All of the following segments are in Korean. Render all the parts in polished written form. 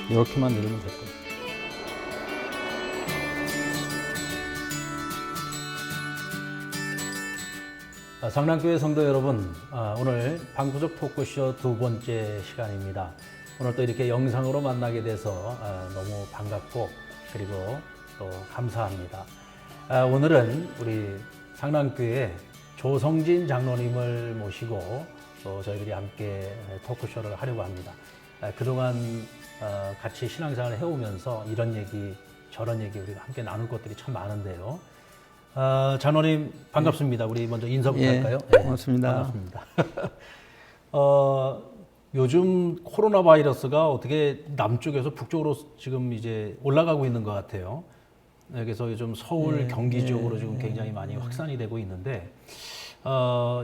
이렇게만 누르면 될 거예요. 상랑교회 성도 여러분, 오늘 방구석 토크쇼 두 번째 시간입니다. 오늘 또 이렇게 영상으로 만나게 돼서 너무 반갑고 그리고 또 감사합니다. 오늘은 우리 상랑교회 조성진 장로님을 모시고 또 저희들이 함께 토크쇼를 하려고 합니다. 그동안 같이 신앙생활을 해오면서 이런 얘기 저런 얘기 우리가 함께 나눌 것들이 참 많은데요. 장로님 반갑습니다. 우리 먼저 인사부터 할까요? 네, 고맙습니다. 반갑습니다. 요즘 코로나 바이러스가 어떻게 남쪽에서 북쪽으로 지금 이제 올라가고 있는 것 같아요. 그래서 요즘 서울, 경기 지역으로 지금 굉장히 많이 확산이 되고 있는데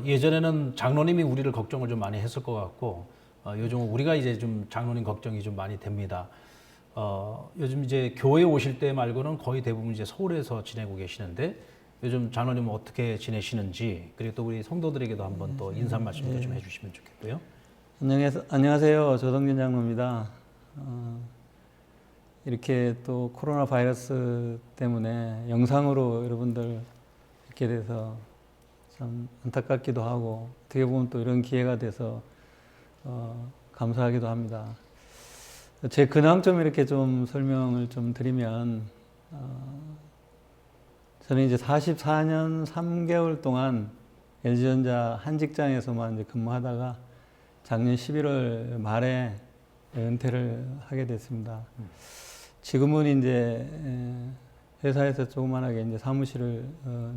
예전에는 장로님이 우리를 걱정을 좀 많이 했을 것 같고 요즘은 우리가 이제 좀 장로님 걱정이 좀 많이 됩니다. 요즘 이제 교회 오실 때 말고는 거의 대부분 이제 서울에서 지내고 계시는데 요즘 장로님은 어떻게 지내시는지 그리고 또 우리 성도들에게도 한번 또 인사 말씀도 좀 해주시면 좋겠고요. 안녕하세요. 조성진 장로입니다. 이렇게 또 코로나 바이러스 때문에 영상으로 여러분들 뵙게 돼서 참 안타깝기도 하고 어떻게 보면 또 이런 기회가 돼서 감사하기도 합니다. 제 근황 좀 이렇게 좀 설명을 좀 드리면 저는 이제 44년 3개월 동안 LG전자 한 직장에서만 이제 근무하다가 작년 11월 말에 은퇴를 하게 됐습니다. 지금은 이제 회사에서 조그만하게 이제 사무실을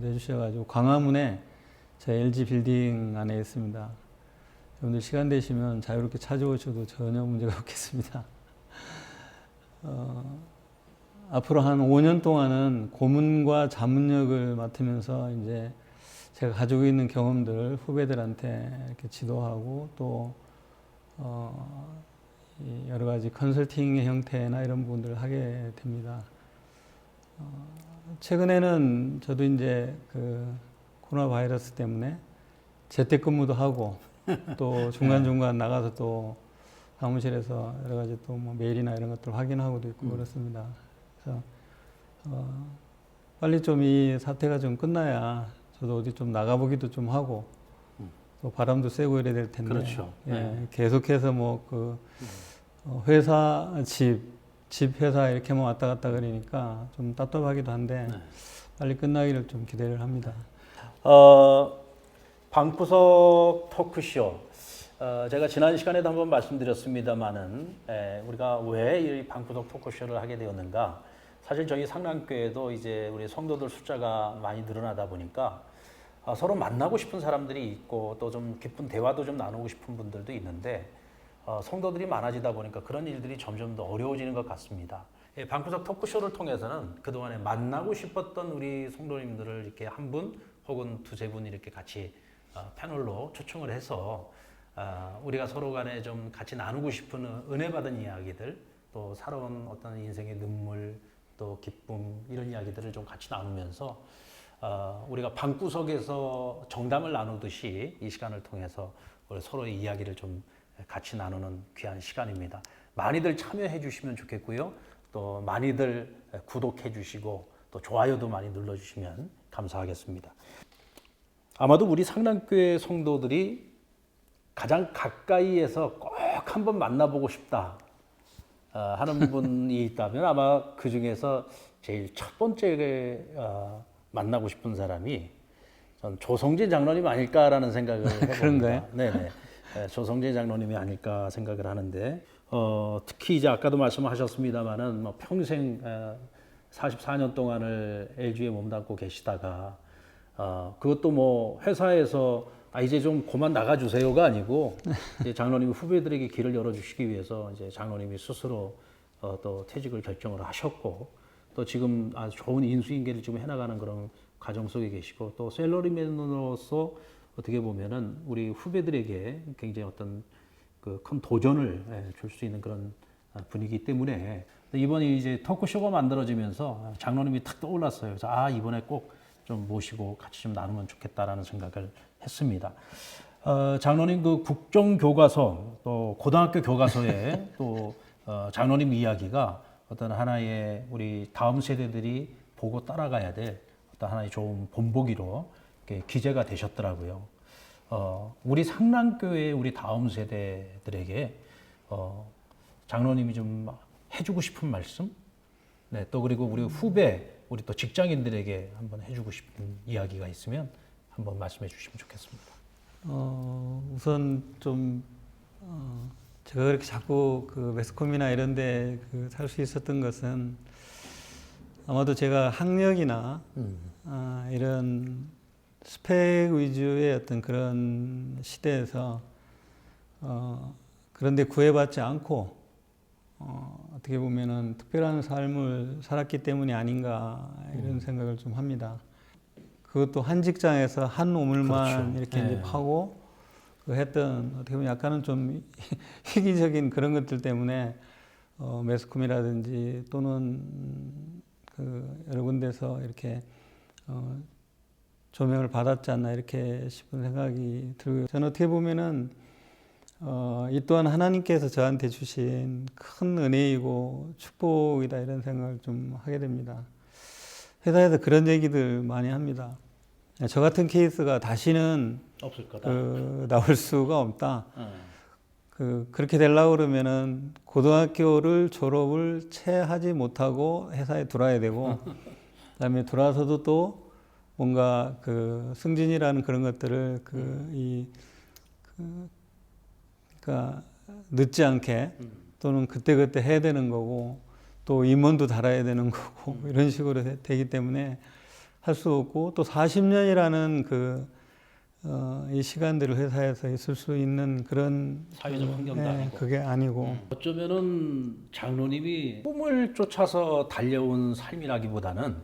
내주셔가지고 광화문에 저 LG 빌딩 안에 있습니다. 여러분들 시간 되시면 자유롭게 찾아오셔도 전혀 문제가 없겠습니다. 앞으로 한 5년 동안은 고문과 자문역을 맡으면서 이제 제가 가지고 있는 경험들을 후배들한테 이렇게 지도하고 또 여러 가지 컨설팅의 형태나 이런 부분들을 하게 됩니다. 최근에는 저도 이제 그 코로나 바이러스 때문에 재택근무도 하고 또 중간중간 나가서 또 사무실에서 여러 가지 또 뭐 메일이나 이런 것들 확인하고도 있고 그렇습니다. 그래서 빨리 좀 이 사태가 좀 끝나야 저도 어디 좀 나가보기도 좀 하고 또 바람도 쐬고 이래야 될 텐데. 그렇죠. 예, 계속해서 뭐 그 회사 집 회사 이렇게만 왔다 갔다 그러니까 좀 답답하기도 한데 빨리 끝나기를 좀 기대를 합니다. 방구석 토크쇼. 제가 지난 시간에도 한번 말씀드렸습니다만은 우리가 왜 이 방구석 토크쇼를 하게 되었는가? 사실 저희 상랑교회도 이제 우리 성도들 숫자가 많이 늘어나다 보니까 서로 만나고 싶은 사람들이 있고 또 좀 깊은 대화도 좀 나누고 싶은 분들도 있는데 성도들이 많아지다 보니까 그런 일들이 점점 더 어려워지는 것 같습니다. 방구석 토크쇼를 통해서는 그동안에 만나고 싶었던 우리 성도님들을 이렇게 한 분 혹은 두세 분 이렇게 같이 패널로 초청을 해서 우리가 서로 간에 좀 같이 나누고 싶은 은혜 받은 이야기들 또 살아온 어떤 인생의 눈물 또 기쁨 이런 이야기들을 좀 같이 나누면서 우리가 방구석에서 정담을 나누듯이 이 시간을 통해서 우리 서로의 이야기를 좀 같이 나누는 귀한 시간입니다. 많이들 참여해 주시면 좋겠고요. 또 많이들 구독해 주시고 또 좋아요도 많이 눌러주시면 감사하겠습니다. 아마도 우리 상랑교회 성도들이 가장 가까이에서 꼭 한번 만나보고 싶다 하는 분이 있다면 아마 그 중에서 제일 첫 번째 만나고 싶은 사람이 전 조성진 장로님 아닐까라는 생각을 해봅니다. 그런가요? 네네. 조성진 장로님이 아닐까 생각을 하는데 특히 이제 아까도 말씀하셨습니다마는 뭐 평생 44년 동안을 LG에 몸담고 계시다가 그것도 뭐 회사에서 이제 좀 그만 나가주세요가 아니고 이제 장로님이 후배들에게 길을 열어주시기 위해서 이제 장로님이 스스로 또 퇴직을 결정을 하셨고 또 지금 아주 좋은 인수인계를 지금 해나가는 그런 과정 속에 계시고 또 셀러리맨으로서 어떻게 보면은 우리 후배들에게 굉장히 어떤 그 큰 도전을 줄 수 있는 그런 분이기 때문에 이번에 이제 토크쇼가 만들어지면서 장로님이 탁 떠올랐어요. 그래서 이번에 꼭 좀 모시고 같이 좀 나누면 좋겠다라는 생각을 했습니다. 장로님 그 국정교과서 또 고등학교 교과서에 또 장로님 이야기가 어떤 하나의 우리 다음 세대들이 보고 따라가야 될 어떤 하나의 좋은 본보기로 이렇게 기재가 되셨더라고요. 우리 상랑교회 우리 다음 세대들에게 장로님이 좀 해주고 싶은 말씀, 네, 또 그리고 우리 후배, 우리 또 직장인들에게 한번 해주고 싶은 이야기가 있으면 한번 말씀해 주시면 좋겠습니다. 우선 좀 제가 그렇게 자꾸 그 매스컴이나 이런데 살 수 있었던 것은 아마도 제가 학력이나 이런 스펙 위주의 어떤 그런 시대에서 그런데 구애받지 않고 어떻게 보면은 특별한 삶을 살았기 때문이 아닌가 이런 생각을 좀 합니다. 그것도 한 직장에서 한 우물만 그렇죠. 이렇게 이제 파고 했던 어떻게 보면 약간은 좀 희귀적인 그런 것들 때문에 매스컴이라든지 또는 여러 군데서 이렇게 조명을 받았지 않나 이렇게 싶은 생각이 들고요. 저는 어떻게 보면은 이 또한 하나님께서 저한테 주신 큰 은혜이고 축복이다 이런 생각을 좀 하게 됩니다. 회사에서 그런 얘기들 많이 합니다. 저 같은 케이스가 다시는 없을 거다. 나올 수가 없다. 그렇게 되려고 그러면은 고등학교를 졸업을 채 하지 못하고 회사에 들어와야 되고, 그다음에 들어와서도 또 뭔가 승진이라는 그런 것들을 그러니까 늦지 않게 또는 그때그때 해야 되는 거고, 또 임원도 달아야 되는 거고, 이런 식으로 되기 때문에 할 수 없고, 또 40년이라는 이 시간들을 회사에서 있을 수 있는 그런 사회적 환경도 아니고. 그게 아니고. 어쩌면은 장로님이 꿈을 쫓아서 달려온 삶이라기보다는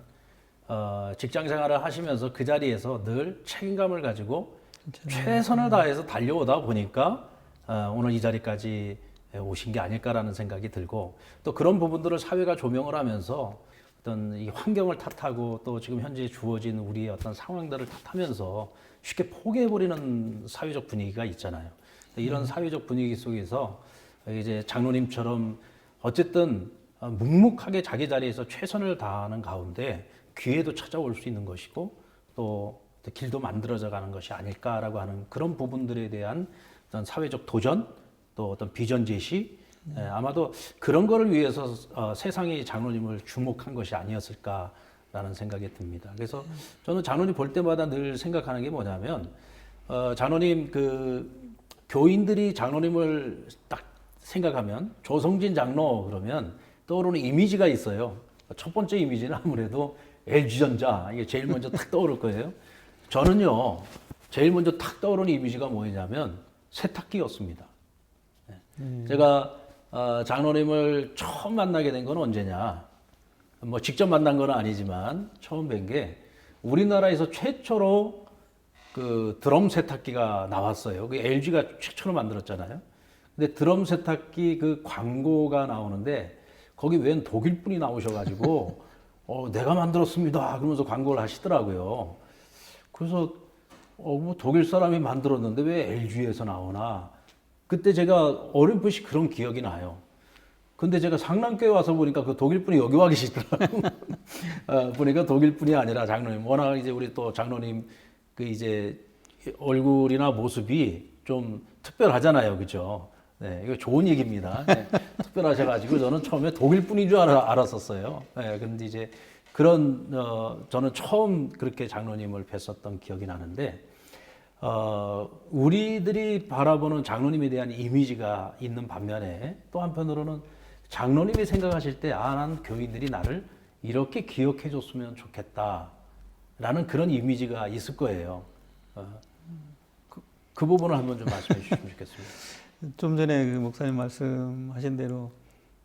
직장 생활을 하시면서 그 자리에서 늘 책임감을 가지고 최선을 다해서 달려오다 보니까 오늘 이 자리까지 오신 게 아닐까라는 생각이 들고, 또 그런 부분들을 사회가 조명을 하면서 어떤 이 환경을 탓하고 또 지금 현재 주어진 우리의 어떤 상황들을 탓하면서 쉽게 포기해버리는 사회적 분위기가 있잖아요. 이런 사회적 분위기 속에서 이제 장로님처럼 어쨌든 묵묵하게 자기 자리에서 최선을 다하는 가운데 기회도 찾아올 수 있는 것이고 또 길도 만들어져 가는 것이 아닐까라고 하는 그런 부분들에 대한 어떤 사회적 도전, 또 어떤 비전 제시, 아마도 그런 거를 위해서 세상이 장로님을 주목한 것이 아니었을까라는 생각이 듭니다. 그래서 저는 장로님 볼 때마다 늘 생각하는 게 뭐냐면 장로님 교인들이 장로님을 딱 생각하면 조성진 장로 그러면 떠오르는 이미지가 있어요. 첫 번째 이미지는 아무래도 LG전자, 이게 제일 먼저 탁 떠오를 거예요. 저는요, 제일 먼저 탁 떠오르는 이미지가 뭐냐면 세탁기였습니다. 제가 장로님을 처음 만나게 된 건 언제냐? 뭐 직접 만난 건 아니지만 처음 뵌 게 우리나라에서 최초로 드럼 세탁기가 나왔어요. 그 LG가 최초로 만들었잖아요. 근데 드럼 세탁기 광고가 나오는데 거기 웬 독일 분이 나오셔가지고 내가 만들었습니다. 그러면서 광고를 하시더라고요. 그래서 뭐 독일 사람이 만들었는데 왜 LG에서 나오나? 그때 제가 어렴풋이 그런 기억이 나요. 근데 제가 상랑교회 와서 보니까 그 독일 분이 여기 와 계시더라고요. 보니까 독일 분이 아니라 장로님. 워낙 이제 우리 또 장로님 이제 얼굴이나 모습이 좀 특별하잖아요. 그죠? 네, 이거 좋은 얘기입니다. 네, 특별하셔가지고 저는 처음에 독일 분인 줄 알았었어요. 네, 근데 이제 저는 처음 그렇게 장로님을 뵀었던 기억이 나는데, 우리들이 바라보는 장로님에 대한 이미지가 있는 반면에 또 한편으로는 장로님이 생각하실 때, 난 교인들이 나를 이렇게 기억해 줬으면 좋겠다. 라는 그런 이미지가 있을 거예요. 그 부분을 한번 좀 말씀해 주시면 좋겠습니다. 좀 전에 목사님 말씀하신 대로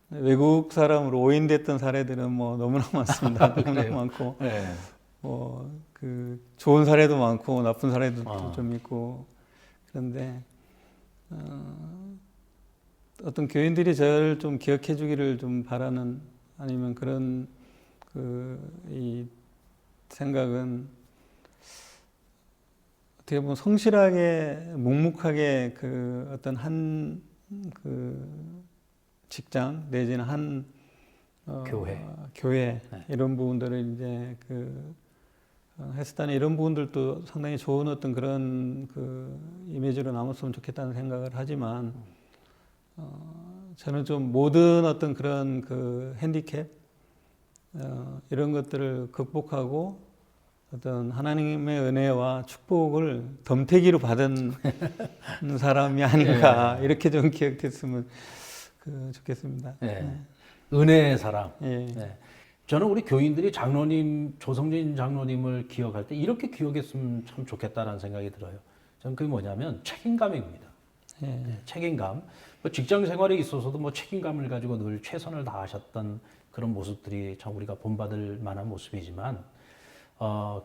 외국 사람으로 오인됐던 사례들은 뭐 너무나 많습니다. 너무나 많고, 네. 좋은 사례도 많고 나쁜 사례도 좀 있고, 그런데 어떤 교인들이 저를 좀 기억해 주기를 좀 바라는, 아니면 그런 이 생각은 어떻게 보면 성실하게 묵묵하게 어떤 직장 내지는 한 교회 네. 이런 부분들을 이제 했을 때는 이런 부분들도 상당히 좋은 어떤 그런 이미지로 남았으면 좋겠다는 생각을 하지만 저는 좀 모든 어떤 그런 핸디캡 이런 것들을 극복하고 어떤 하나님의 은혜와 축복을 덤태기로 받은 사람이 아닌가 이렇게 좀 기억됐으면 좋겠습니다. 네. 은혜의 사람. 예. 네. 저는 우리 교인들이 장로님, 조성진 장로님을 기억할 때 이렇게 기억했으면 참 좋겠다는 생각이 들어요. 저는 그게 뭐냐면 책임감입니다. 예. 네, 책임감. 직장 생활에 있어서도 뭐 책임감을 가지고 늘 최선을 다하셨던 그런 모습들이 참 우리가 본받을 만한 모습이지만,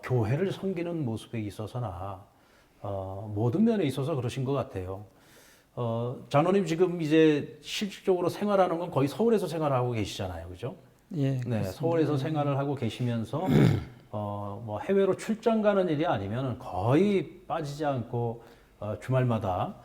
교회를 섬기는 모습에 있어서나, 모든 면에 있어서 그러신 것 같아요. 장로님 지금 이제 실질적으로 생활하는 건 거의 서울에서 생활하고 계시잖아요. 그죠? 예. 네, 서울에서 생활을 하고 계시면서, 뭐 해외로 출장 가는 일이 아니면 거의 빠지지 않고, 주말마다,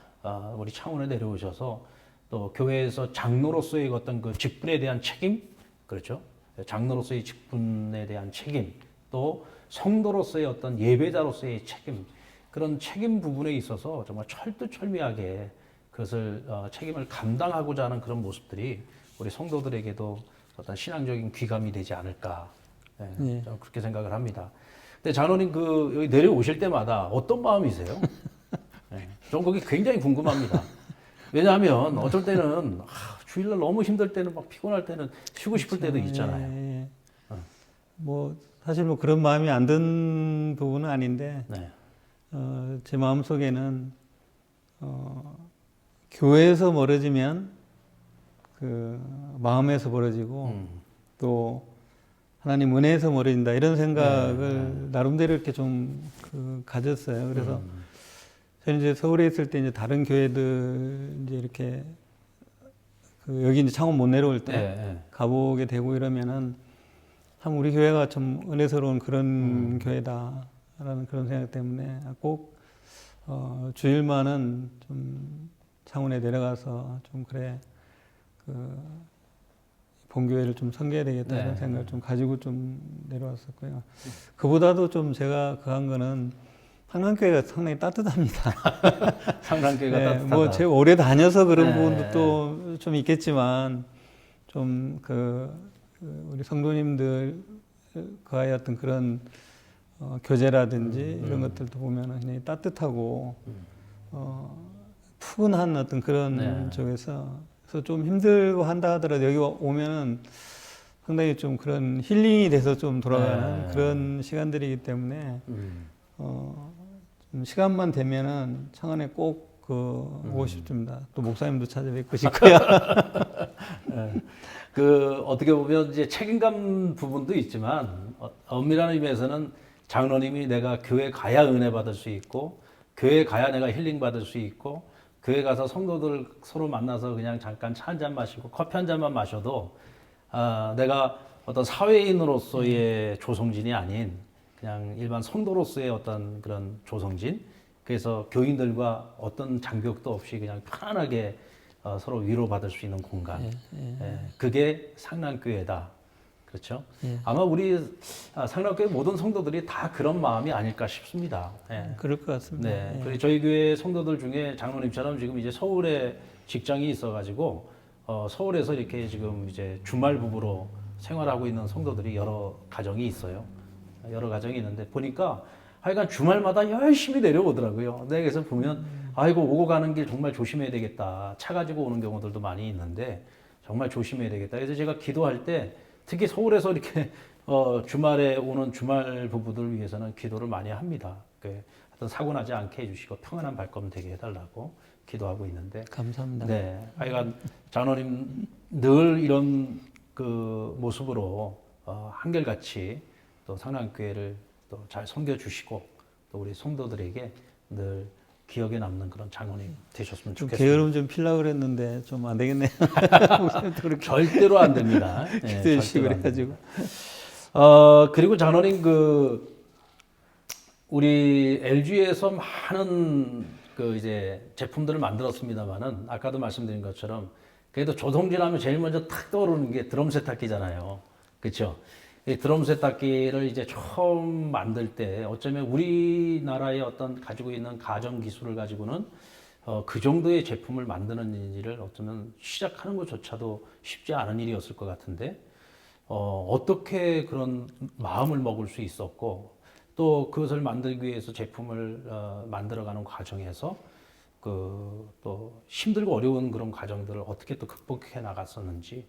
우리 창원에 내려오셔서 또 교회에서 장로로서의 어떤 그 직분에 대한 책임, 그렇죠? 장로로서의 직분에 대한 책임, 또 성도로서의 어떤 예배자로서의 책임, 그런 책임 부분에 있어서 정말 철두철미하게 그것을 책임을 감당하고자 하는 그런 모습들이 우리 성도들에게도 어떤 신앙적인 귀감이 되지 않을까, 저는 그렇게 생각을 합니다. 근데 장로님 여기 내려오실 때마다 어떤 마음이세요? 전 그게 굉장히 궁금합니다. 왜냐하면 어쩔 때는 주일날 너무 힘들 때는 막 피곤할 때는 쉬고 싶을 때도 있잖아요. 예. 뭐 사실 뭐 그런 마음이 안 든 부분은 아닌데 네. 제 마음 속에는 교회에서 멀어지면 마음에서 멀어지고 또 하나님 은혜에서 멀어진다 이런 생각을 나름대로 이렇게 좀 가졌어요. 그래서 저는 이제 서울에 있을 때 이제 다른 교회들 이제 이렇게 여기 이제 창원 못 내려올 때 가보게 되고 이러면은 참 우리 교회가 좀 은혜스러운 그런 교회다라는 그런 생각 때문에 꼭 주일만은 좀 창원에 내려가서 좀 그래 본교회를 좀 섬겨야 되겠다는 생각을 좀 가지고 좀 내려왔었고요. 그보다도 좀 제가 그한 거는 상랑교회가 상당히 따뜻합니다. 상랑교회가 따뜻하다. 뭐 제가 오래 다녀서 그런 부분도 또 좀 있겠지만 좀 우리 성도님들 그와의 어떤 그런 교제라든지 이런 것들도 보면은 굉장히 따뜻하고 푸근한 어떤 그런 쪽에서 그래서 좀 힘들고 한다 하더라도 여기 오면은 상당히 좀 그런 힐링이 돼서 좀 돌아가는 그런 시간들이기 때문에 좀 시간만 되면은 창원에 꼭 오고 싶습니다. 또 목사님도 찾아뵙고 싶고요. 어떻게 보면 이제 책임감 부분도 있지만 엄밀한 의미에서는 장로님이 내가 교회 가야 은혜 받을 수 있고 교회 가야 내가 힐링 받을 수 있고 교회 가서 성도들 서로 만나서 그냥 잠깐 차 한 잔 마시고 커피 한 잔만 마셔도 내가 어떤 사회인으로서의 조성진이 아닌 그냥 일반 성도로서의 어떤 그런 조성진, 그래서 교인들과 어떤 장벽도 없이 그냥 편안하게 서로 위로받을 수 있는 공간. 그게 상랑교회다. 그렇죠? 아마 우리 상랑교회 모든 성도들이 다 그런 마음이 아닐까 싶습니다. 그럴 것 같습니다. 네. 그리고 저희 교회 성도들 중에 장로님처럼 지금 이제 서울에 직장이 있어가지고 서울에서 이렇게 지금 이제 주말 부부로 생활하고 있는 성도들이 여러 가정이 있어요. 여러 가정이 있는데 보니까 하여간 주말마다 열심히 내려오더라고요. 네, 그래서 보면 아이고 오고 가는 길 정말 조심해야 되겠다. 차 가지고 오는 경우들도 많이 있는데 정말 조심해야 되겠다. 그래서 제가 기도할 때 특히 서울에서 이렇게 주말에 오는 주말 부부들 위해서는 기도를 많이 합니다. 어떤 사고 나지 않게 해주시고 평안한 발걸음 되게 해달라고 기도하고 있는데. 감사합니다. 네, 하여간 장로님 늘 이런 모습으로 한결같이 또 상랑교회를 또 잘 섬겨주시고 또 우리 성도들에게 늘 기억에 남는 그런 장로님 되셨으면 좋겠습니다. 게으름 좀 피려고 그랬는데 좀 안 되겠네요. 절대로 안 됩니다. 기도해 주시고 그래가지고. 그리고 장로님 우리 LG에서 많은 이제 제품들을 만들었습니다만은 아까도 말씀드린 것처럼 그래도 조동진하면 제일 먼저 탁 떠오르는 게 드럼 세탁기잖아요. 그렇죠? 이 드럼 세탁기를 이제 처음 만들 때 어쩌면 우리나라의 어떤 가지고 있는 가정 기술을 가지고는 그 정도의 제품을 만드는 일을 어쩌면 시작하는 것조차도 쉽지 않은 일이었을 것 같은데 어떻게 그런 마음을 먹을 수 있었고 또 그것을 만들기 위해서 제품을 만들어가는 과정에서 그 또 힘들고 어려운 그런 과정들을 어떻게 또 극복해 나갔었는지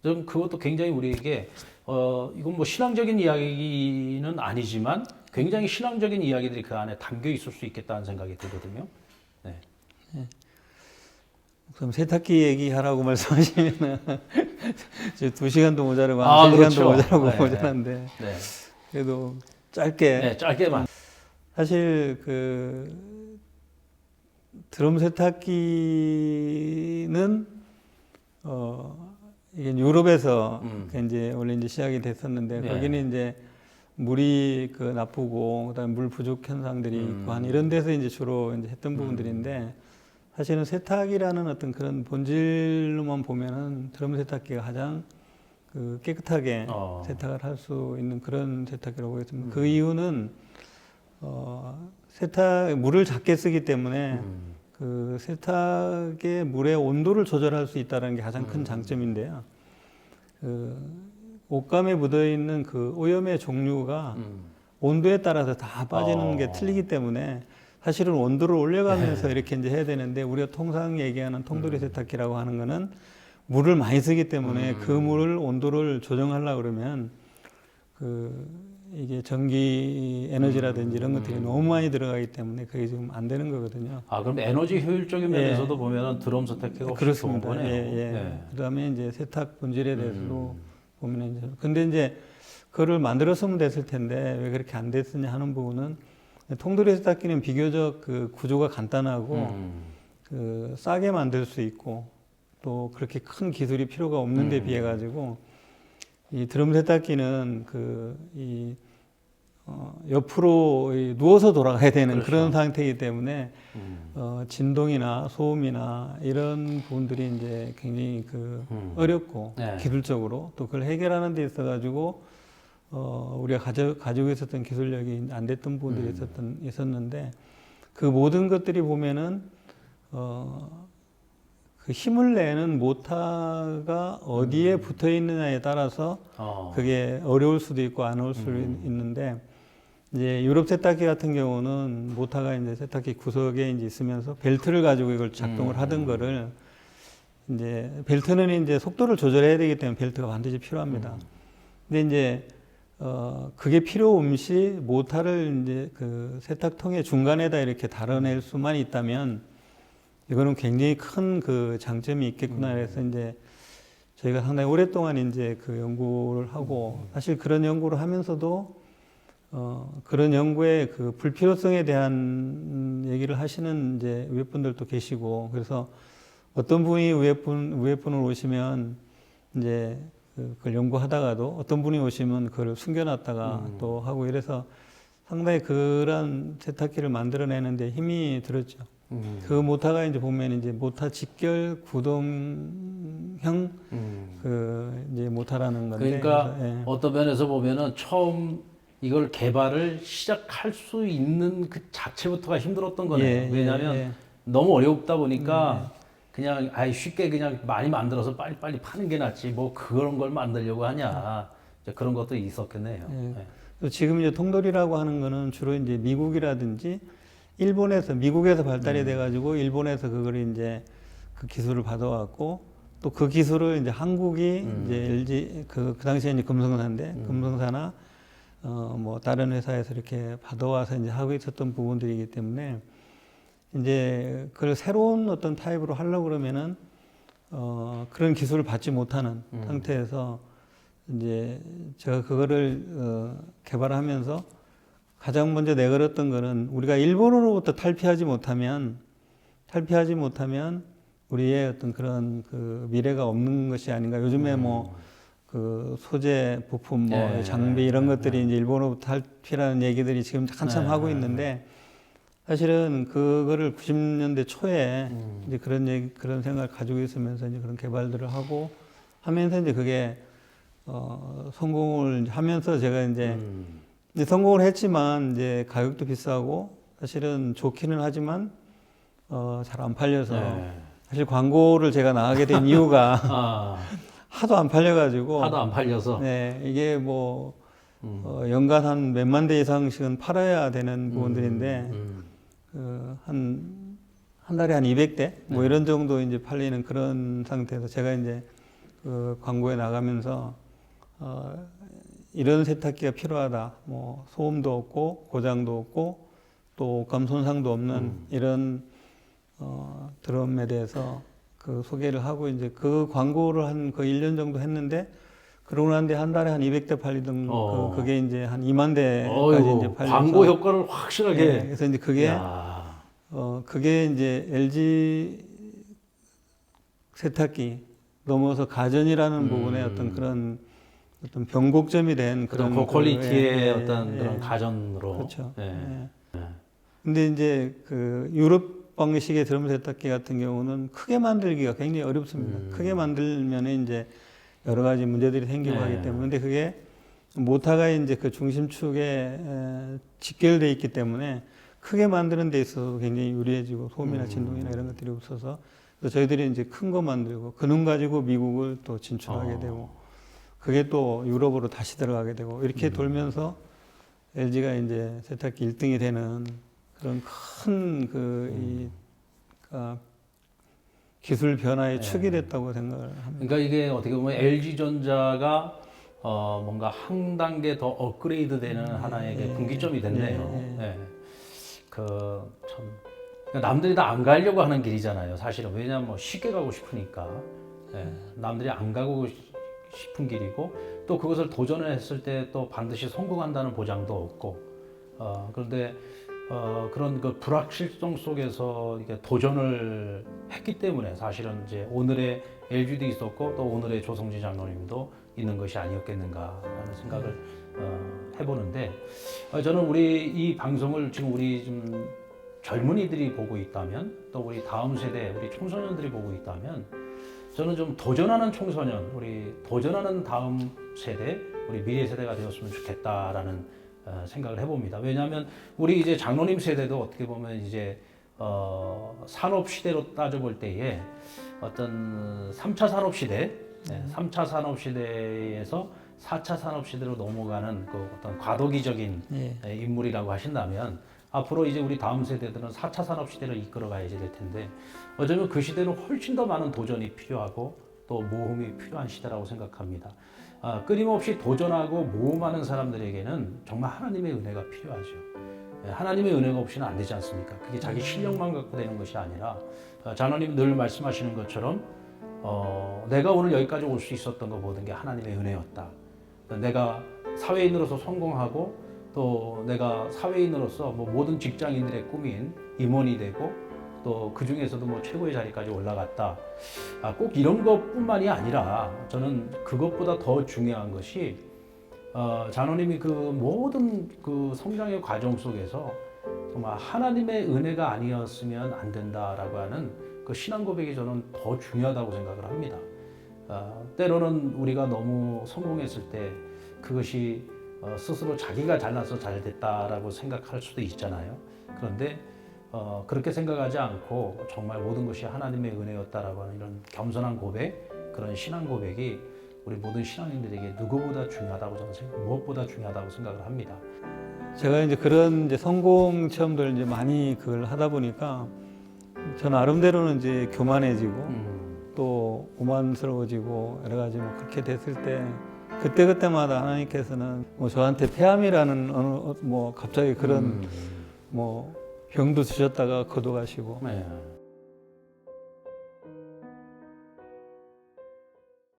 좀 그것도 굉장히 우리에게 이건 뭐 신앙적인 이야기는 아니지만 굉장히 신앙적인 이야기들이 그 안에 담겨 있을 수 있겠다는 생각이 들거든요. 네. 그럼 세탁기 얘기하라고 말씀하시면은 2시간도 모자라고 아, 3시간도 그렇죠. 모자라고 네. 모자란데 네. 그래도 짧게 네, 짧게만. 사실 그 드럼 세탁기는 이게 유럽에서 그 이제 원래 이제 시작이 됐었는데 네. 거기는 이제 물이 그 나쁘고 그다음에 물 부족 현상들이 있고 한 이런 데서 이제 주로 이제 했던 부분들인데 사실은 세탁이라는 어떤 그런 본질로만 보면은 드럼 세탁기가 가장 그 깨끗하게 세탁을 할 수 있는 그런 세탁기라고 했습니다. 그 이유는 세탁 물을 작게 쓰기 때문에 그 세탁의 물의 온도를 조절할 수 있다는 게 가장 큰 장점인데요. 그 옷감에 묻어 있는 그 오염의 종류가 온도에 따라서 다 빠지는 게 틀리기 때문에 사실은 온도를 올려가면서 이렇게 이제 해야 되는데 우리가 통상 얘기하는 통돌이 세탁기라고 하는 거는 물을 많이 쓰기 때문에 그 물을 온도를 조정하려고 그러면 그 이게 전기 에너지라든지 이런 것들이 너무 많이 들어가기 때문에 그게 지금 안 되는 거거든요. 아, 그럼 에너지 효율적인 면에서도 보면은 드럼 세탁기가 훨씬 좋은 그렇습니다. 거네요. 예. 그다음에 이제 세탁 본질에 대해서도 보면 이제 근데 이제 그거를 만들었으면 됐을 텐데 왜 그렇게 안 됐느냐 하는 부분은 통돌이 세탁기는 비교적 그 구조가 간단하고 그 싸게 만들 수 있고 또 그렇게 큰 기술이 필요가 없는 데 비해 가지고 이 드럼 세탁기는 옆으로 누워서 돌아가야 되는 그렇죠. 그런 상태이기 때문에 진동이나 소음이나 이런 부분들이 이제 굉장히 그 어렵고 네. 기술적으로 또 그걸 해결하는 데 있어 가지고 우리가 가지고 있었던 기술력이 안 됐던 부분들이 있었는데 그 모든 것들이 보면은 그 힘을 내는 모터가 어디에 붙어 있느냐에 따라서 그게 어려울 수도 있고 안 어려울 수도 있는데 이제 유럽 세탁기 같은 경우는 모터가 이제 세탁기 구석에 이제 있으면서 벨트를 가지고 이걸 작동을 하던 거를 이제 벨트는 이제 속도를 조절해야 되기 때문에 벨트가 반드시 필요합니다. 근데 이제 그게 필요 없이 모터를 이제 그 세탁통의 중간에다 이렇게 달아낼 수만 있다면 이거는 굉장히 큰 그 장점이 있겠구나 해서 이제 저희가 상당히 오랫동안 이제 그 연구를 하고 사실 그런 연구를 하면서도 그런 연구의 그 불필요성에 대한 얘기를 하시는 이제 의회분들도 계시고 그래서 어떤 분이 의회분을 오시면 이제 그걸 연구하다가도 어떤 분이 오시면 그걸 숨겨놨다가 또 하고 이래서 상당히 그런 세탁기를 만들어내는데 힘이 들었죠. 그 모터가 이제 보면 이제 모터 직결 구동형 그 이제 모터라는 건데. 그러니까 그래서, 예. 어떤 면에서 보면은 처음 이걸 개발을 시작할 수 있는 그 자체부터가 힘들었던 거네요. 왜냐하면 너무 어렵다 보니까 그냥 쉽게 그냥 많이 만들어서 빨리빨리 파는 게 낫지 뭐 그런 걸 만들려고 하냐 이제 그런 것도 있었겠네요. 네. 지금 이제 통돌이라고 하는 거는 주로 이제 미국이라든지 미국에서 발달이 돼가지고 일본에서 그걸 이제 그 기술을 받아왔고 또 그 기술을 이제 한국이 이제 LG 그 당시에 이제 금성사인데 금성사나 뭐 다른 회사에서 이렇게 받아와서 이제 하고 있었던 부분들이기 때문에 이제 그걸 새로운 어떤 타입으로 하려고 그러면은 그런 기술을 받지 못하는 상태에서 이제 제가 그거를 개발하면서 가장 먼저 내걸었던 거는 우리가 일본으로부터 탈피하지 못하면 우리의 어떤 그런 그 미래가 없는 것이 아닌가. 요즘에 뭐 그 소재 부품 뭐 장비 이런 것들이 이제 일본으로부터 탈피라는 얘기들이 지금 한참 하고 있는데 사실은 그거를 90년대 초에 이제 그런 생각을 가지고 있으면서 이제 그런 개발들을 하고 하면서 이제 그게 성공을 하면서 제가 이제 성공을 했지만 이제 가격도 비싸고 사실은 좋기는 하지만 잘 안 팔려서 네. 사실 광고를 제가 나가게 된 이유가 아, 하도 안 팔려가지고 하도 안 팔려서. 네 이게 뭐 연간 한 몇만 대 이상씩은 팔아야 되는 부분들인데 한 달에 한 200대 뭐 이런 정도 이제 팔리는 그런 상태에서 제가 이제 그 광고에 나가면서 이런 세탁기가 필요하다. 뭐 소음도 없고 고장도 없고 또 옷감 손상도 없는 이런 드럼에 대해서 그 소개를 하고 이제 그 광고를 한 거의 1년 정도 했는데 그러고 난데 한 달에 한 200대 팔리던 그게 이제 한 2만 대까지 이제 팔려서 광고 효과를 확실하게. 네, 그래서 이제 그게 야. 그게 이제 LG 세탁기 넘어서 가전이라는 부분에 어떤 그런 어떤 변곡점이 된 그런 그런 고퀄리티의 어떤 그런 가전으로. 그렇죠. 예. 근데 이제 그 유럽 방식의 드럼 세탁기 같은 경우는 크게 만들기가 굉장히 어렵습니다. 크게 만들면 이제 여러 가지 문제들이 생기고 하기 때문에 근데 그게 모터가 이제 그 중심축에 직결돼 있기 때문에 크게 만드는 데 있어서 굉장히 유리해지고 소음이나 진동이나 이런 것들이 없어서 그래서 저희들이 이제 큰 거 만들고 그 놈 가지고 미국을 또 진출하게 되고 그게 또 유럽으로 다시 들어가게 되고 이렇게 돌면서 LG가 이제 세탁기 1등이 되는 그런 큰 기술 변화의 축이 됐다고 생각을 합니다. 그러니까 이게 어떻게 보면 LG전자가 뭔가 한 단계 더 업그레이드되는 하나의 분기점이 됐네요. 예. 참 그러니까 남들이 다 안 가려고 하는 길이잖아요. 사실은 왜냐하면 뭐 쉽게 가고 싶으니까 남들이 안 가고 싶은 길이고 또 그것을 도전을 했을 때 또 반드시 성공한다는 보장도 없고 그런데 그런 그 불확실성 속에서 이게 도전을 했기 때문에 사실은 이제 오늘의 LG도 있었고 또 오늘의 조성진 장로님도 있는 것이 아니었겠는가라는 생각을 해보는데 저는 우리 이 방송을 지금 우리 좀 젊은이들이 보고 있다면 또 우리 다음 세대 우리 청소년들이 보고 있다면 저는 좀 도전하는 청소년 우리 도전하는 다음 세대 우리 미래 세대가 되었으면 좋겠다라는 생각을 해봅니다. 왜냐하면 우리 이제 장로님 세대도 어떻게 보면 이제 산업 시대로 따져볼 때에 어떤 3차 산업 시대, 3차 산업 시대에서 4차 산업 시대로 넘어가는 그 어떤 과도기적인 인물이라고 하신다면 앞으로 이제 우리 다음 세대들은 4차 산업 시대를 이끌어 가야지 될 텐데 어쩌면 그 시대는 훨씬 더 많은 도전이 필요하고 또 모험이 필요한 시대라고 생각합니다. 끊임없이 도전하고 모험하는 사람들에게는 정말 하나님의 은혜가 필요하죠. 하나님의 은혜가 없이는 안 되지 않습니까? 그게 자기 실력만 갖고 되는 것이 아니라 장로님 늘 말씀하시는 것처럼 내가 오늘 여기까지 올 수 있었던 거 모든 게 하나님의 은혜였다. 내가 사회인으로서 성공하고 또 내가 사회인으로서 뭐 모든 직장인들의 꿈인 임원이 되고 또 그 중에서도 뭐 최고의 자리까지 올라갔다. 꼭 이런 것뿐만이 아니라 저는 그것보다 더 중요한 것이 장로님이 그 모든 그 성장의 과정 속에서 정말 하나님의 은혜가 아니었으면 안 된다라고 하는 그 신앙 고백이 저는 더 중요하다고 생각을 합니다. 때로는 우리가 너무 성공했을 때 그것이 스스로 자기가 잘나서 잘 됐다라고 생각할 수도 있잖아요. 그런데 그렇게 생각하지 않고 정말 모든 것이 하나님의 은혜였다라고 하는 이런 겸손한 고백, 그런 신앙 고백이 우리 모든 신앙인들에게 누구보다 중요하다고 저는 무엇보다 중요하다고 생각을 합니다. 제가 이제 그런 이제 성공 체험들 이제 많이 그걸 하다 보니까 저 나름대로는 이제 교만해지고 또 오만스러워지고 여러 가지 뭐 그렇게 됐을 때 그때마다 하나님께서는 뭐 저한테 폐암이라는 뭐 갑자기 그런 뭐 병도 주셨다가 거둬가시고